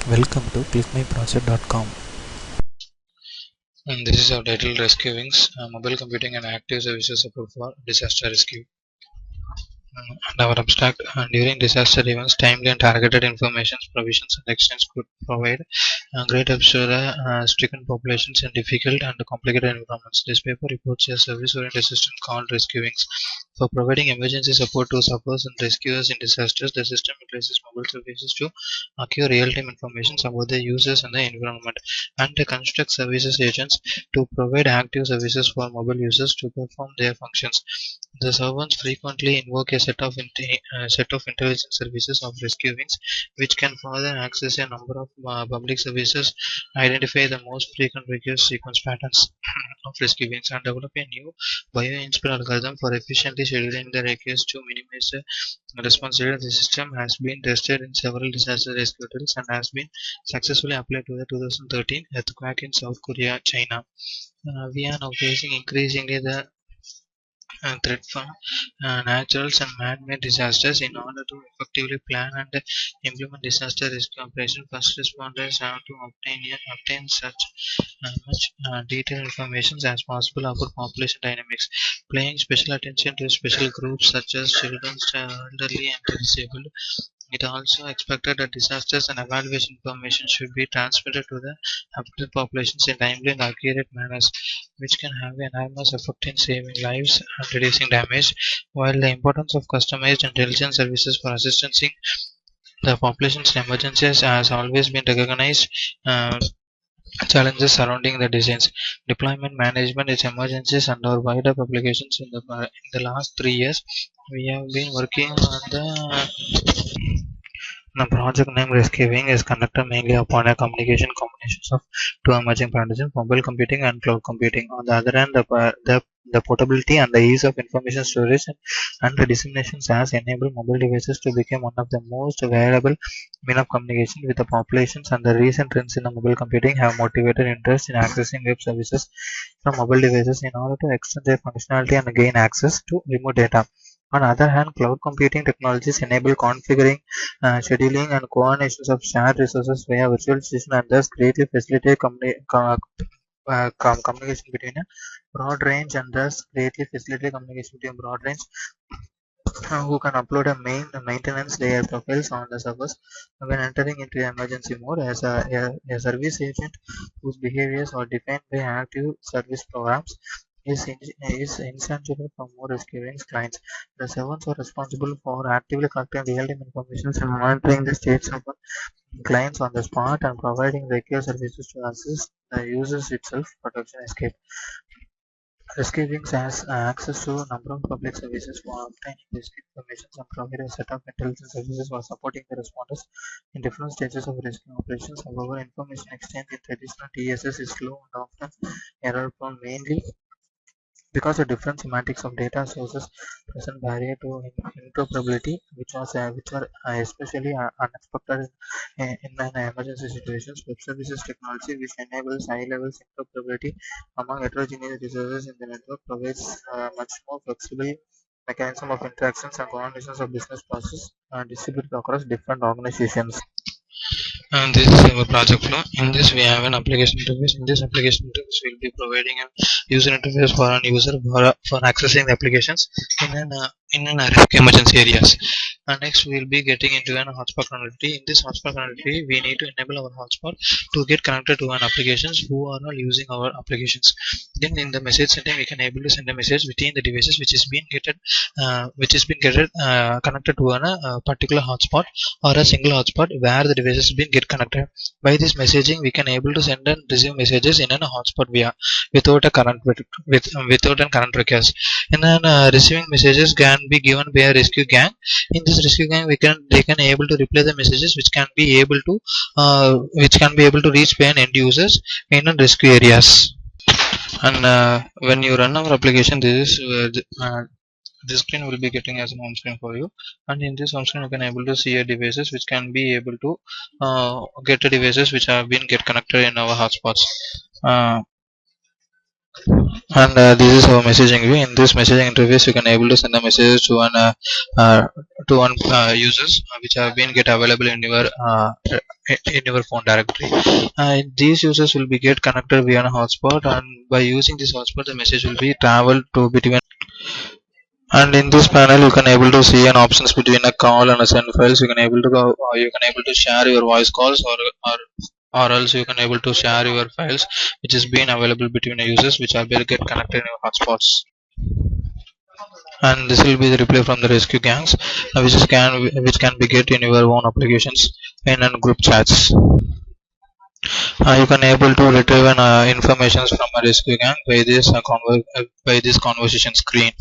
Welcome to clickmyproject.com. And this is our title Rescue Wings, Mobile Computing and Active Services Support for Disaster Rescue. And our abstract, during disaster events, timely and targeted information provisions and exchange could provide great help to the stricken populations in difficult and complicated environments. This paper reports a service-oriented system called Rescue Wings. For providing emergency support to sufferers and rescuers in disasters, the system utilizes mobile services to acquire real-time information about the users and the environment, and construct services agents to provide active services for mobile users to perform their functions. The servants frequently invoke a set of intelligence services of rescue wings, which can further access a number of public services, identify the most frequent request sequence patterns of rescue wings, and develop a new bio-inspired algorithm for efficiently scheduling the requests to minimize the response rate. The system has been tested in several disaster rescue drills and has been successfully applied to the 2013 earthquake in South Korea, China. We are now facing increasingly the threat from natural and man-made disasters. In order to effectively plan and implement disaster rescue operations, first responders have to obtain such much detailed information as possible about population dynamics, paying special attention to special groups such as children, elderly, and disabled. It also expected that disasters and evaluation information should be transmitted to the affected populations in timely and accurate manners, which can have an enormous effect in saving lives and reducing damage. While the importance of customized intelligence services for assisting the population's emergencies has always been recognized, challenges surrounding the designs, deployment, management, its emergencies, and our wider applications in the last 3 years. We have been working on the project name Rescue Wing is conducted mainly upon a communication combinations of two emerging paradigms, mobile computing and cloud computing. On the other hand, the portability and the ease of information storage and the disseminations has enabled mobile devices to become one of the most valuable means of communication with the populations, and the recent trends in the mobile computing have motivated interest in accessing web services from mobile devices in order to extend their functionality and gain access to remote data. On the other hand, cloud computing technologies enable configuring, scheduling, and coordinations of shared resources via virtual station, and thus greatly facilitate communication between a broad range and thus greatly facilitate communication between broad range who can upload a maintenance layer profiles on the servers when entering into emergency mode as a service agent whose behaviors are defined by active service programs is essential for more experienced clients. The servants are responsible for actively collecting real-time information and monitoring the states of clients on the spot and providing regular services to assist the users itself protection escape. Rescue Wings has access to a number of public services for obtaining rescue information and provide a set of intelligence services for supporting the responders in different stages of rescue operations. However, information exchange in traditional TSS is slow and often error-prone, mainly because the different semantics of data sources present barrier to interoperability, which are especially unexpected in an emergency situations. Web services technology, which enables high levels interoperability among heterogeneous resources in the network, provides much more flexible mechanism of interactions and coordinations of business processes distributed across different organizations. And this is our project flow. In this, we have an application interface. In this application interface, we will be providing a user interface for an user for accessing the applications in an array of emergency areas. And next, we will be getting into an hotspot connectivity. In this hotspot connectivity, we need to enable our hotspot to get connected to an applications who are not using our applications. Then, in the message sending, we can able to send a message between the devices which is been connected to a particular hotspot or a single hotspot where the devices been get connected. By this messaging, we can able to send and receive messages in a hotspot without a without a current request. And then receiving messages can be given by a rescue gang. In this rescue gang, they can able to reply the messages which can be able to reach by an end users in rescue areas. And when you run our application, this screen will be getting as a home screen for you, and in this home screen you can able to see a devices which can be able to get the devices which have been get connected in our hotspots. And this is our messaging view. In this messaging interface, you can able to send a message to one users which have been get available in your phone directory. These users will be get connected via a hotspot, and by using this hotspot the message will be traveled to between. And in this panel you can able to see an options between a call and a send files. You can able to go, you can able to share your voice calls, or else you can able to share your files which is being available between the users which are will get connected in your hotspots. And this will be the reply from the rescue gangs, which can be get in your own applications in and group chats. You can able to retrieve informations from a rescue gang by this conversation screen.